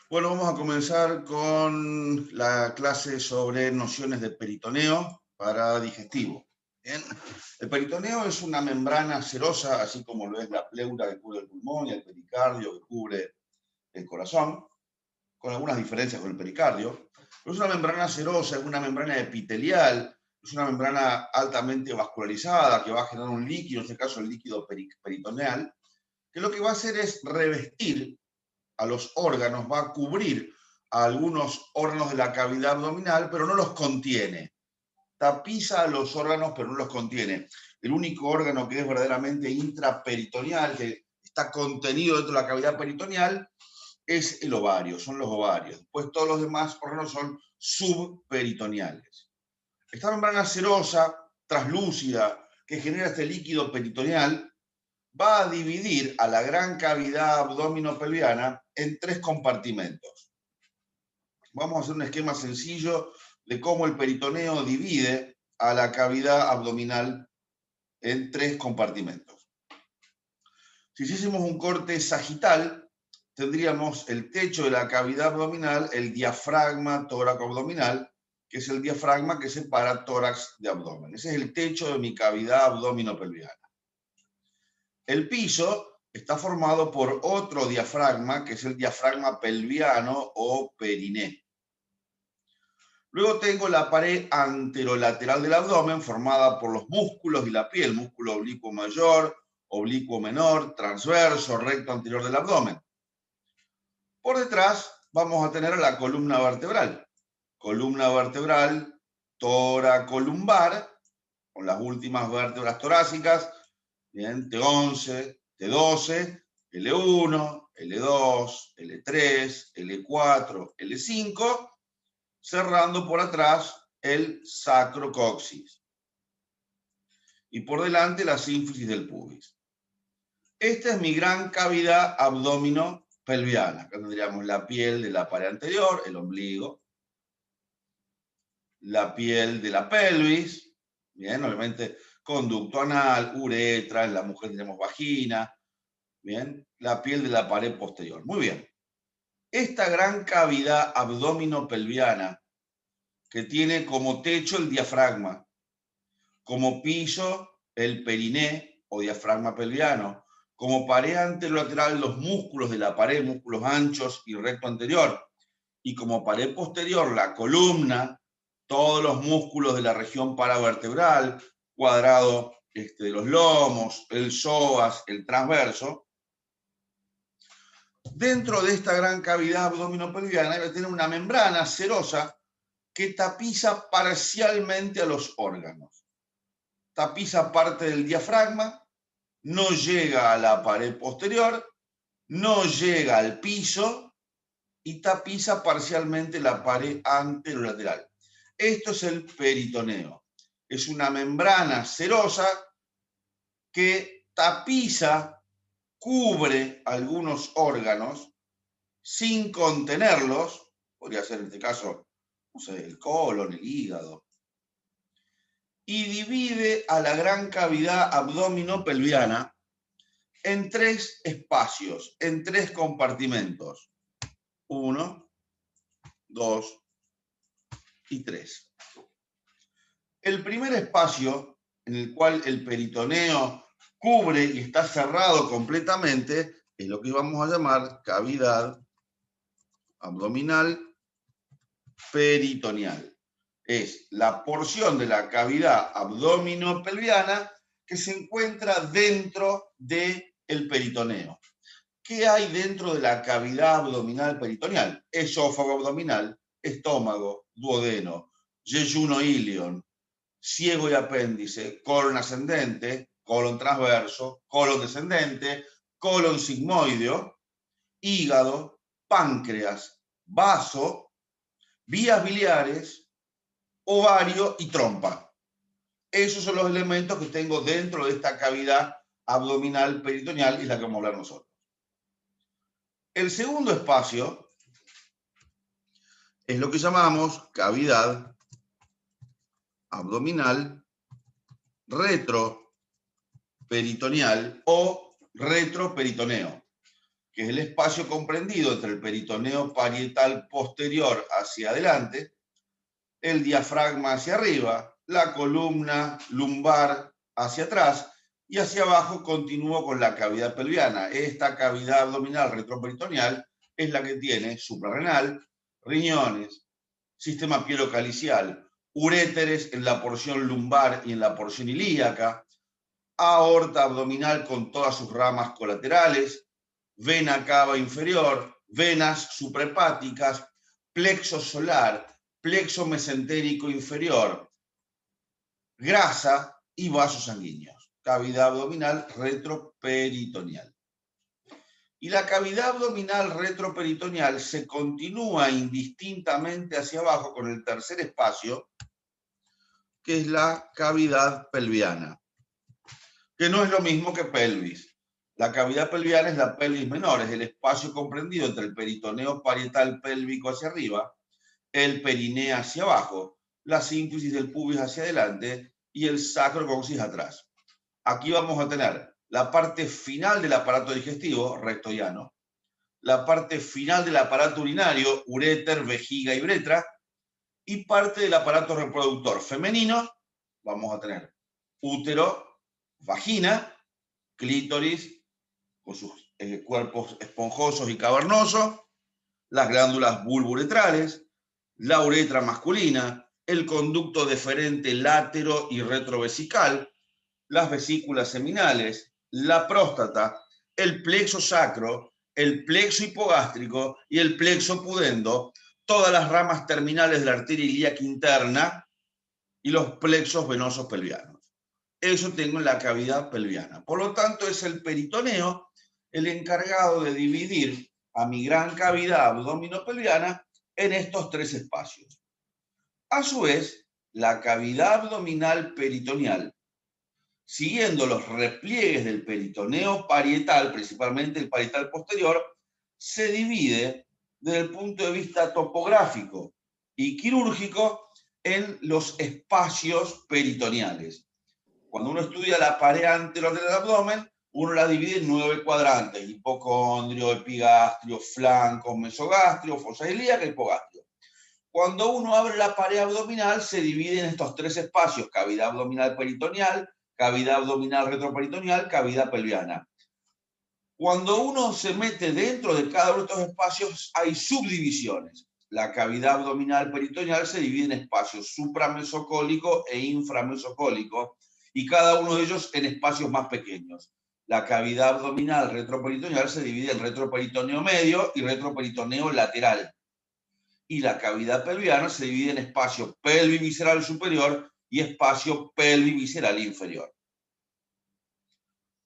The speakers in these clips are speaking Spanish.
Bueno, vamos a comenzar con la clase sobre nociones de peritoneo para digestivo. Bien. El peritoneo es una membrana serosa, así como lo es la pleura que cubre el pulmón y el pericardio que cubre el corazón, con algunas diferencias con el pericardio. Pero es una membrana serosa, es una membrana epitelial, es una membrana altamente vascularizada que va a generar un líquido, en este caso el líquido peritoneal, que lo que va a hacer es revestir a los órganos, va a cubrir a algunos órganos de la cavidad abdominal, pero no los contiene. Tapiza a los órganos, pero no los contiene. El único órgano que es verdaderamente intraperitoneal, que está contenido dentro de la cavidad peritoneal, es el ovario, son los ovarios. Después todos los demás órganos son subperitoneales. Esta membrana serosa, translúcida, que genera este líquido peritoneal, va a dividir a la gran cavidad abdominopelviana en tres compartimentos. Vamos a hacer un esquema sencillo de cómo el peritoneo divide a la cavidad abdominal en tres compartimentos. Si hiciésemos un corte sagital, tendríamos el techo de la cavidad abdominal, el diafragma tóraco-abdominal, que es el diafragma que separa tórax de abdomen. Ese es el techo de mi cavidad abdominopelviana. El piso está formado por otro diafragma, que es el diafragma pelviano o periné. Luego tengo la pared anterolateral del abdomen formada por los músculos y la piel, músculo oblicuo mayor, oblicuo menor, transverso, recto anterior del abdomen. Por detrás vamos a tener la columna vertebral toracolumbar, con las últimas vértebras torácicas, bien, T11, T12, L1, L2, L3, L4, L5, cerrando por atrás el sacrocoxis. Y por delante la sínfisis del pubis. Esta es mi gran cavidad abdominopelviana. Acá tendríamos la piel de la pared anterior, el ombligo, la piel de la pelvis, bien, obviamente conducto anal, uretra, en la mujer tenemos vagina, bien, la piel de la pared posterior. Muy bien. Esta gran cavidad abdominopelviana que tiene como techo el diafragma, como piso el periné o diafragma pelviano, como pared anterolateral los músculos de la pared, músculos anchos y recto anterior, y como pared posterior la columna, todos los músculos de la región paravertebral, cuadrado de los lomos, el psoas, el transverso. Dentro de esta gran cavidad abdominopelviana tiene una membrana serosa que tapiza parcialmente a los órganos. Tapiza parte del diafragma, no llega a la pared posterior, no llega al piso y tapiza parcialmente la pared anterolateral. Esto es el peritoneo. Es una membrana serosa que tapiza, cubre algunos órganos sin contenerlos, podría ser en este caso, no sé, el colon, el hígado, y divide a la gran cavidad abdominopelviana en tres espacios, en tres compartimentos. 1, 2 y 3. El primer espacio en el cual el peritoneo cubre y está cerrado completamente es lo que vamos a llamar cavidad abdominal peritoneal. Es la porción de la cavidad abdominopelviana que se encuentra dentro del peritoneo. ¿Qué hay dentro de la cavidad abdominal peritoneal? Esófago abdominal, estómago, duodeno, yeyuno ilion, ciego y apéndice, colon ascendente, colon transverso, colon descendente, colon sigmoideo, hígado, páncreas, vaso, vías biliares, ovario y trompa. Esos son los elementos que tengo dentro de esta cavidad abdominal peritoneal y es la que vamos a hablar nosotros. El segundo espacio es lo que llamamos cavidad abdominal retroperitoneal o retroperitoneo. que es el espacio comprendido entre el peritoneo parietal posterior hacia adelante, el diafragma hacia arriba, la columna lumbar hacia atrás, y hacia abajo continúo con la cavidad pelviana. Esta cavidad abdominal retroperitoneal es la que tiene suprarrenal, riñones, sistema pielocalicial, uréteres en la porción lumbar y en la porción ilíaca, aorta abdominal con todas sus ramas colaterales, vena cava inferior, venas suprahepáticas, plexo solar, plexo mesentérico inferior, grasa y vasos sanguíneos. Cavidad abdominal retroperitoneal. Y la cavidad abdominal retroperitoneal se continúa indistintamente hacia abajo con el tercer espacio, que es la cavidad pelviana, que no es lo mismo que pelvis. La cavidad pelviana es la pelvis menor, es el espacio comprendido entre el peritoneo parietal pélvico hacia arriba, el perineo hacia abajo, la sínfisis del pubis hacia adelante y el sacrocoxis atrás. Aquí vamos a tener la parte final del aparato digestivo, recto y ano, la parte final del aparato urinario, uréter, vejiga y uretra, y parte del aparato reproductor femenino, vamos a tener útero, vagina, clítoris, con sus cuerpos esponjosos y cavernosos, las glándulas bulbouretrales, la uretra masculina, el conducto deferente látero y retrovesical, las vesículas seminales, la próstata, el plexo sacro, el plexo hipogástrico y el plexo pudendo, todas las ramas terminales de la arteria ilíaca interna y los plexos venosos pelvianos. Eso tengo en la cavidad pelviana. Por lo tanto, es el peritoneo el encargado de dividir a mi gran cavidad abdominopelviana en estos tres espacios. A su vez, la cavidad abdominal peritoneal, siguiendo los repliegues del peritoneo parietal, principalmente el parietal posterior, se divide desde el punto de vista topográfico y quirúrgico en los espacios peritoneales. Cuando uno estudia la pared anterior del abdomen, uno la divide en 9 cuadrantes: hipocondrio, epigastrio, flanco, mesogastrio, fosa ilíaca y hipogastrio. Cuando uno abre la pared abdominal, se divide en estos tres espacios: cavidad abdominal peritoneal, cavidad abdominal retroperitoneal, cavidad pelviana. Cuando uno se mete dentro de cada uno de estos espacios, hay subdivisiones. La cavidad abdominal peritoneal se divide en espacios supramesocólico e inframesocólico, y cada uno de ellos en espacios más pequeños. La cavidad abdominal retroperitoneal se divide en retroperitoneo medio y retroperitoneo lateral. Y la cavidad pelviana se divide en espacio pelvivisceral superior y espacio pelvivisceral inferior.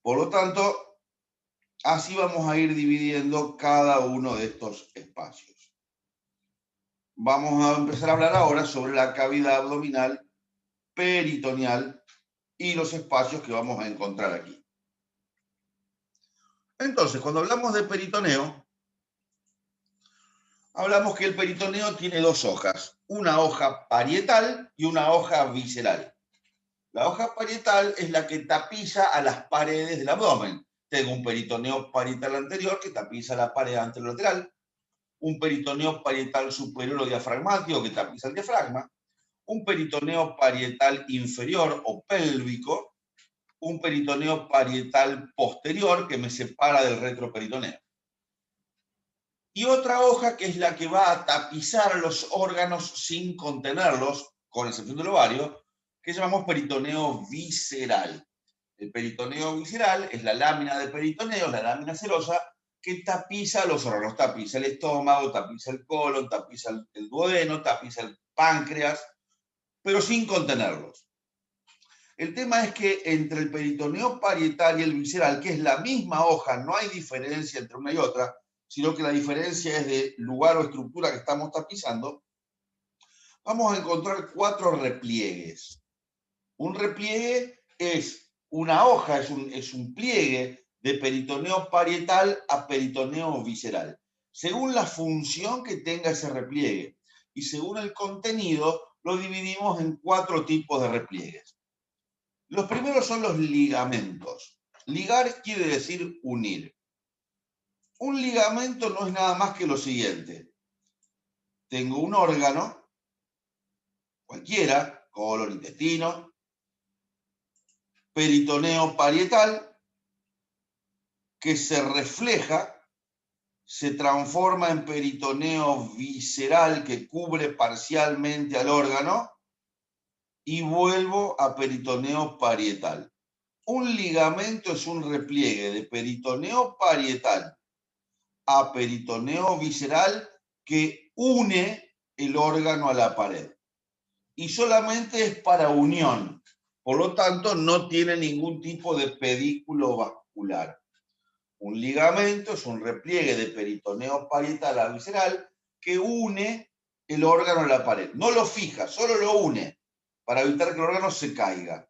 Por lo tanto, así vamos a ir dividiendo cada uno de estos espacios. Vamos a empezar a hablar ahora sobre la cavidad abdominal peritoneal y los espacios que vamos a encontrar aquí. Entonces, cuando hablamos de peritoneo, hablamos que el peritoneo tiene dos hojas, una hoja parietal y una hoja visceral. La hoja parietal es la que tapiza a las paredes del abdomen. Tengo un peritoneo parietal anterior que tapiza la pared anterolateral, un peritoneo parietal superior o diafragmático que tapiza el diafragma, un peritoneo parietal inferior o pélvico, un peritoneo parietal posterior que me separa del retroperitoneo. Y otra hoja que es la que va a tapizar los órganos sin contenerlos, con excepción del ovario, que llamamos peritoneo visceral. El peritoneo visceral es la lámina de peritoneo, la lámina serosa, que tapiza los órganos, tapiza el estómago, tapiza el colon, tapiza el duodeno, tapiza el páncreas, pero sin contenerlos. El tema es que entre el peritoneo parietal y el visceral, que es la misma hoja, no hay diferencia entre una y otra, sino que la diferencia es de lugar o estructura que estamos tapizando, vamos a encontrar 4 repliegues. Un repliegue es una hoja, es un pliegue de peritoneo parietal a peritoneo visceral, según la función que tenga ese repliegue. Y según el contenido, lo dividimos en 4 tipos de repliegues. Los primeros son los ligamentos. Ligar quiere decir unir. Un ligamento no es nada más que lo siguiente. Tengo un órgano, cualquiera, colon, intestino, peritoneo parietal, que se refleja, se transforma en peritoneo visceral que cubre parcialmente al órgano y vuelvo a peritoneo parietal. Un ligamento es un repliegue de peritoneo parietal a peritoneo visceral que une el órgano a la pared. Y solamente es para unión. Por lo tanto, no tiene ningún tipo de pedículo vascular. Un ligamento es un repliegue de peritoneo parietal a visceral que une el órgano a la pared. No lo fija, solo lo une para evitar que el órgano se caiga.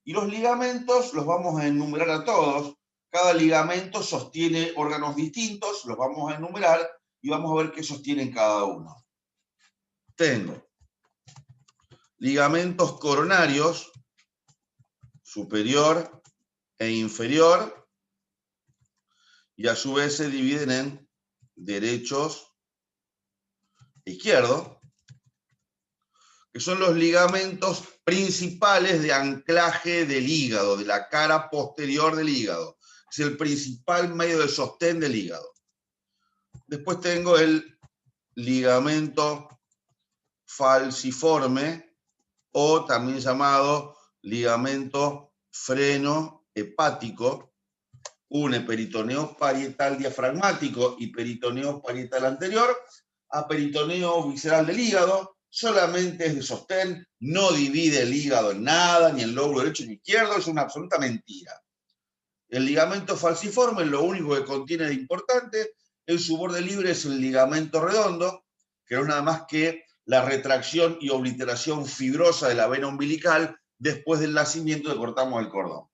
Y los ligamentos los vamos a enumerar a todos. Cada ligamento sostiene órganos distintos, los vamos a enumerar y vamos a ver qué sostienen cada uno. Tengo ligamentos coronarios, superior e inferior, y a su vez se dividen en derechos e izquierdos, que son los ligamentos principales de anclaje del hígado, de la cara posterior del hígado. Es el principal medio de sostén del hígado. Después tengo el ligamento falciforme, o también llamado ligamento freno hepático, une peritoneo parietal diafragmático y peritoneo parietal anterior a peritoneo visceral del hígado. Solamente es de sostén, no divide el hígado en nada, ni el lóbulo derecho ni izquierdo, es una absoluta mentira. El ligamento falciforme, lo único que contiene de importante en su borde libre es el ligamento redondo, que no es nada más que la retracción y obliteración fibrosa de la vena umbilical después del nacimiento que cortamos el cordón.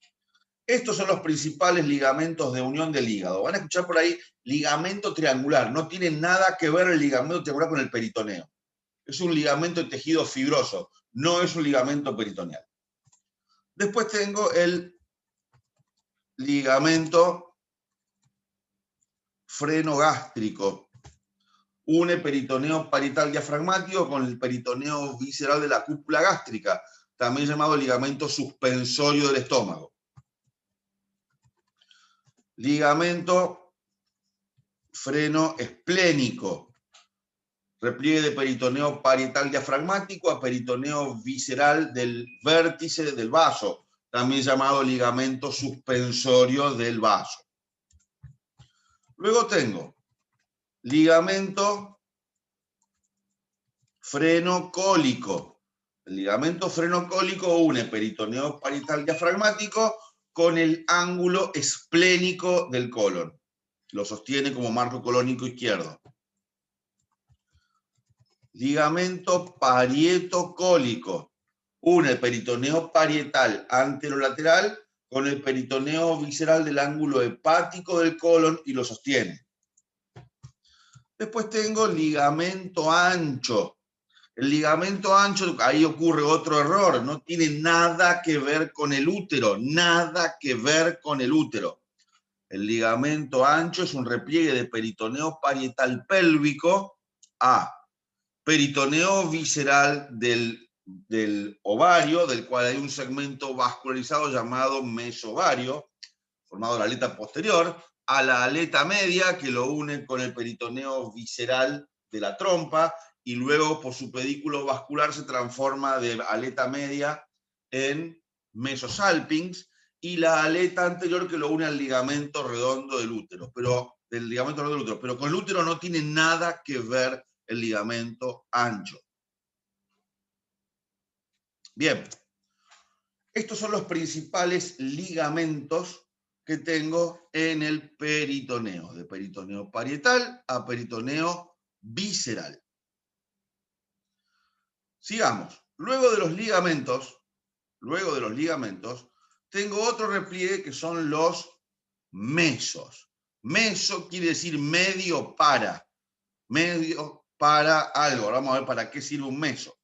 Estos son los principales ligamentos de unión del hígado. Van a escuchar por ahí ligamento triangular. No tiene nada que ver el ligamento triangular con el peritoneo. Es un ligamento de tejido fibroso, no es un ligamento peritoneal. Después tengo el ligamento frenogástrico. Une peritoneo parietal diafragmático con el peritoneo visceral de la cúpula gástrica, también llamado ligamento suspensorio del estómago. Ligamento freno esplénico. Repliegue de peritoneo parietal diafragmático a peritoneo visceral del vértice del vaso, también llamado ligamento suspensorio del vaso. Luego tengo ligamento frenocólico. El ligamento frenocólico une peritoneo parietal diafragmático con el ángulo esplénico del colon. Lo sostiene como marco colónico izquierdo. Ligamento parietocólico. Une el peritoneo parietal anterolateral con el peritoneo visceral del ángulo hepático del colon y lo sostiene. Después tengo ligamento ancho. El ligamento ancho, ahí ocurre otro error, no tiene nada que ver con el útero, nada que ver con el útero. El ligamento ancho es un repliegue de peritoneo parietal pélvico a peritoneo visceral del ovario, del cual hay un segmento vascularizado llamado mesovario, formado de la aleta posterior, a la aleta media, que lo une con el peritoneo visceral de la trompa, y luego por su pedículo vascular se transforma de aleta media en mesosalpinx, y la aleta anterior que lo une al ligamento redondo del útero, pero con el útero no tiene nada que ver el ligamento ancho. Bien, estos son los principales ligamentos que tengo en el peritoneo, de peritoneo parietal a peritoneo visceral. Sigamos. Luego de los ligamentos, tengo otro repliegue que son los mesos. Meso quiere decir medio para algo. Ahora vamos a ver para qué sirve un meso.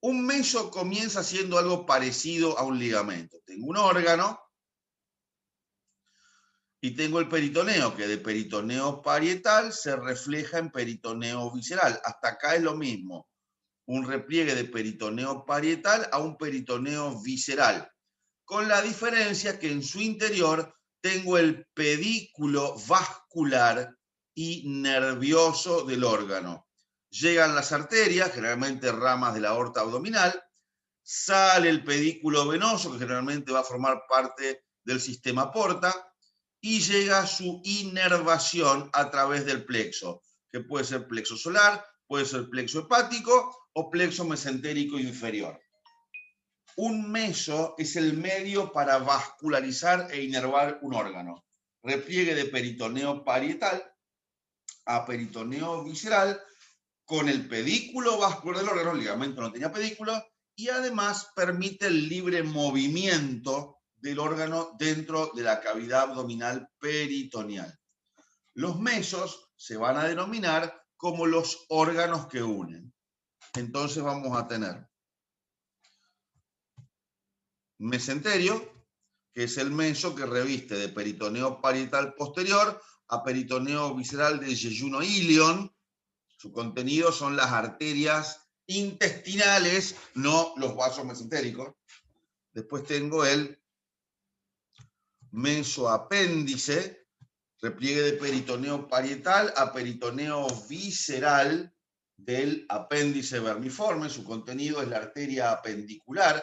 Un meso comienza siendo algo parecido a un ligamento. Tengo un órgano Y tengo el peritoneo, que de peritoneo parietal se refleja en peritoneo visceral. Hasta acá es lo mismo. Un repliegue de peritoneo parietal a un peritoneo visceral. Con la diferencia que en su interior tengo el pedículo vascular y nervioso del órgano. Llegan las arterias, generalmente ramas de la aorta abdominal, sale el pedículo venoso, que generalmente va a formar parte del sistema porta, y llega a su inervación a través del plexo, que puede ser plexo solar, puede ser plexo hepático o plexo mesentérico inferior. Un meso es el medio para vascularizar e inervar un órgano. Repliegue de peritoneo parietal a peritoneo visceral con el pedículo vascular del órgano, el ligamento no tenía pedículo, y además permite el libre movimiento del órgano dentro de la cavidad abdominal peritoneal. Los mesos se van a denominar como los órganos que unen. Entonces vamos a tener mesenterio, que es el meso que reviste de peritoneo parietal posterior a peritoneo visceral de yeyuno-ilion. Su contenido son las arterias intestinales, no los vasos mesentéricos. Después tengo el mesoapéndice, repliegue de peritoneo parietal a peritoneo visceral del apéndice vermiforme. Su contenido es la arteria apendicular,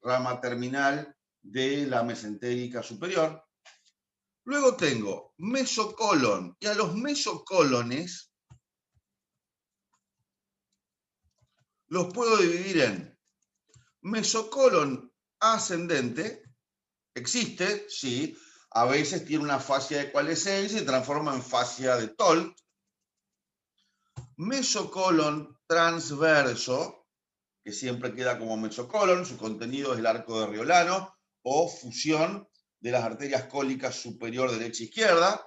rama terminal de la mesentérica superior. Luego tengo mesocolon, y a los mesocolones los puedo dividir en mesocolon ascendente, existe, sí, a veces tiene una fascia de coalescencia y se transforma en fascia de Tolt. Mesocolon transverso, que siempre queda como mesocolon, su contenido es el arco de Riolano o fusión de las arterias cólicas superior derecha e izquierda.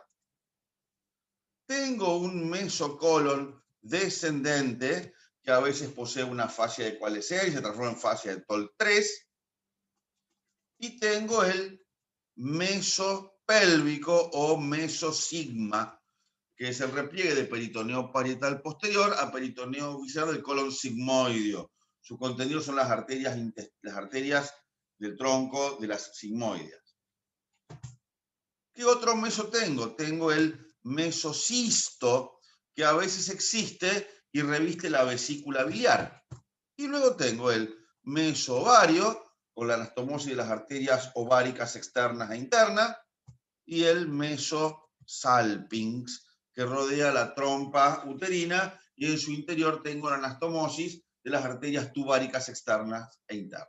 Tengo un mesocolon descendente que a veces posee una fascia de coalescencia y se transforma en fascia de Tolt 3. Y tengo el mesopélvico o mesosigma, que es el repliegue de peritoneo parietal posterior a peritoneo visceral del colon sigmoideo. Su contenido son las arterias del tronco de las sigmoideas. ¿Qué otro meso tengo? Tengo el mesocisto, que a veces existe y reviste la vesícula biliar. Y luego tengo el mesovario, con la anastomosis de las arterias ováricas externas e internas, y el mesosalpinx, que rodea la trompa uterina, y en su interior tengo la anastomosis de las arterias tubáricas externas e internas.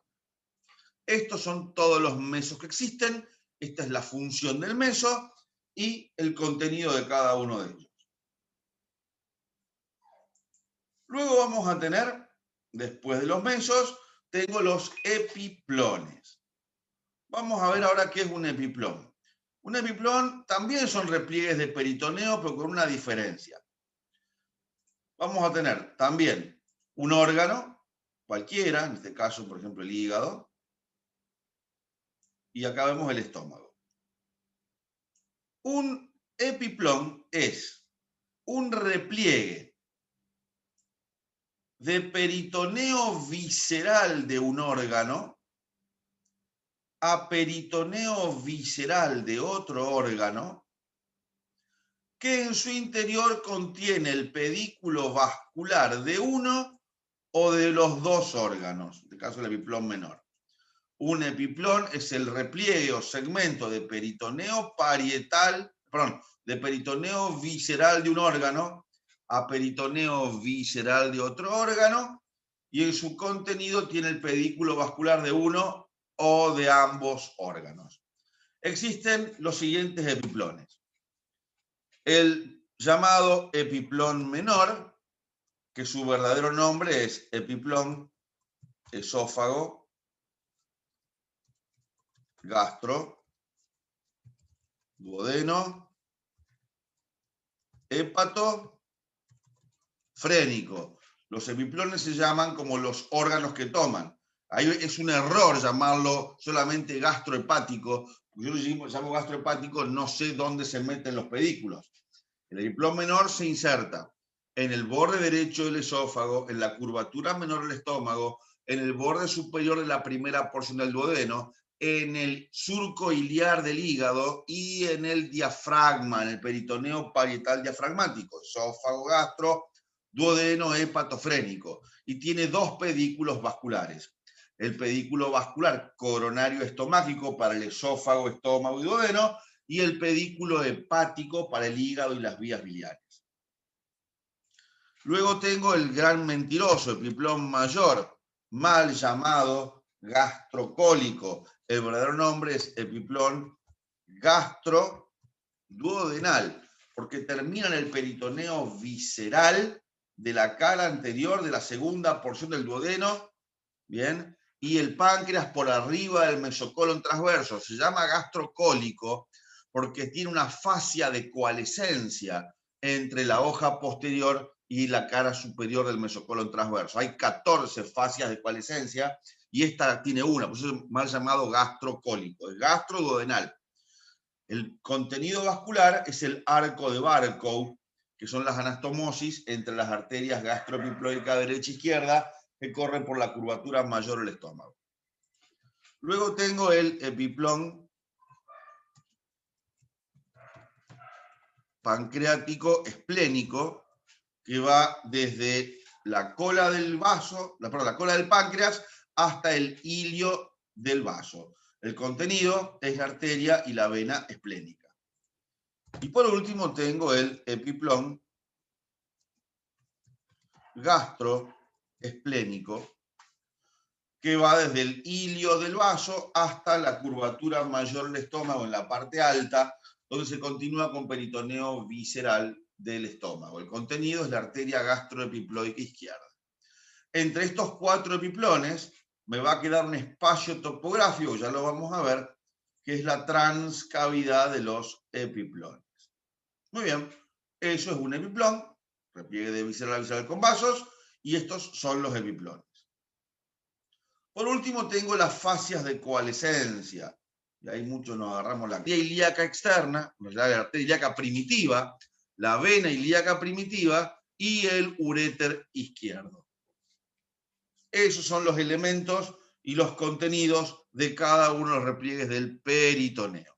Estos son todos los mesos que existen. Esta es la función del meso y el contenido de cada uno de ellos. Luego vamos a tener, después de los mesos, tengo los epiplones. Vamos a ver ahora qué es un epiplón. Un epiplón también son repliegues de peritoneo, pero con una diferencia. Vamos a tener también un órgano, cualquiera, en este caso, por ejemplo, el hígado, y acá vemos el estómago. Un epiplón es un repliegue de peritoneo visceral de un órgano a peritoneo visceral de otro órgano que en su interior contiene el pedículo vascular de uno o de los dos órganos, en este caso el epiplón menor. Un epiplón es el repliegue o segmento de peritoneo parietal, perdón, de peritoneo visceral de un órgano a peritoneo visceral de otro órgano, y en su contenido tiene el pedículo vascular de uno o de ambos órganos. Existen los siguientes epiplones. El llamado epiplón menor, que su verdadero nombre es epiplón esófago, gastro, duodeno, hépato, frénico. Los epiplones se llaman como los órganos que toman. Ahí es un error llamarlo solamente gastrohepático, Yo lo llamo gastrohepático, no sé dónde se meten los pedículos. El epiplón menor se inserta en el borde derecho del esófago, en la curvatura menor del estómago, en el borde superior de la primera porción del duodeno, en el surco iliar del hígado y en el diafragma, en el peritoneo parietal diafragmático, esófago, gastro, duodeno, hepatofrénico, y tiene dos pedículos vasculares. El pedículo vascular coronario estomágico para el esófago, estómago y duodeno, y el pedículo hepático para el hígado y las vías biliares. Luego tengo el gran mentiroso, epiplón mayor, mal llamado gastrocólico. El verdadero nombre es epiplón gastroduodenal, porque termina en el peritoneo visceral de la cara anterior de la segunda porción del duodeno, ¿bien? Y el páncreas por arriba del mesocolon transverso. Se llama gastrocólico porque tiene una fascia de coalescencia entre la hoja posterior y la cara superior del mesocolon transverso. Hay 14 fascias de coalescencia y esta tiene una, por eso es mal llamado gastrocólico, es gastroduodenal. El contenido vascular es el arco de Barkow, que son las anastomosis entre las arterias gastroepiploica derecha e izquierda que corren por la curvatura mayor del estómago. Luego tengo el epiplón pancreático esplénico, que va desde la cola del vaso, la cola del páncreas, hasta el hilio del vaso. El contenido es la arteria y la vena esplénica. Y por último tengo el epiplón gastroesplénico, que va desde el hilio del vaso hasta la curvatura mayor del estómago en la parte alta, donde se continúa con peritoneo visceral del estómago. El contenido es la arteria gastroepiploica izquierda. Entre estos 4 epiplones me va a quedar un espacio topográfico, ya lo vamos a ver, que es la transcavidad de los epiplones. Muy bien, eso es un epiplón, repliegue de visceral a visceral con vasos, y estos son los epiplones. Por último tengo las fascias de coalescencia, y ahí muchos nos agarramos la arteria ilíaca externa, la arteria ilíaca primitiva, la vena ilíaca primitiva y el uréter izquierdo. Esos son los elementos y los contenidos de cada uno de los repliegues del peritoneo.